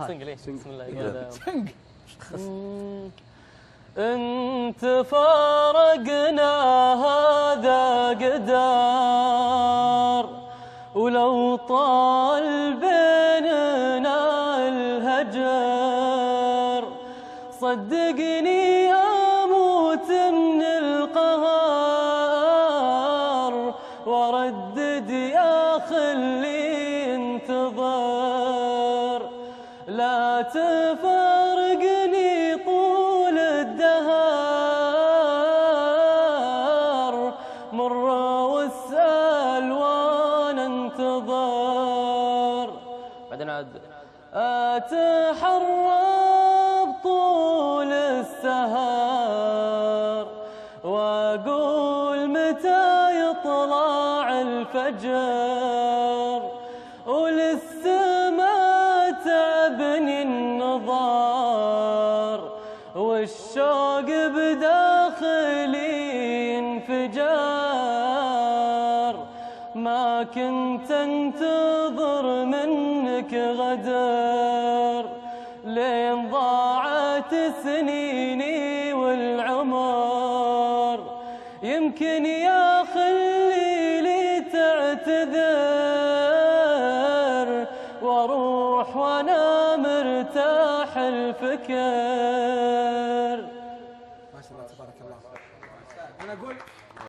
سنقلي بسم الله يقول انت فارقنا هذا قدر، ولو طال بيننا الهجر صدقني اموت من القهر، وردد يا خلي انتظر، لا تفارقني طول الدهر، مرة واسأل وانا انتظر. بعدين عاد اتحرى طول السهر، واقول متى يطلع الفجر، ولسه ما تعبني النظر، والشوق بداخلي انفجار، ما كنت انتظر منك غدر، لين ضاعت سنيني والعمر، يمكن يا خليلي تعتذر، واروح وانا مرتاح الفكر.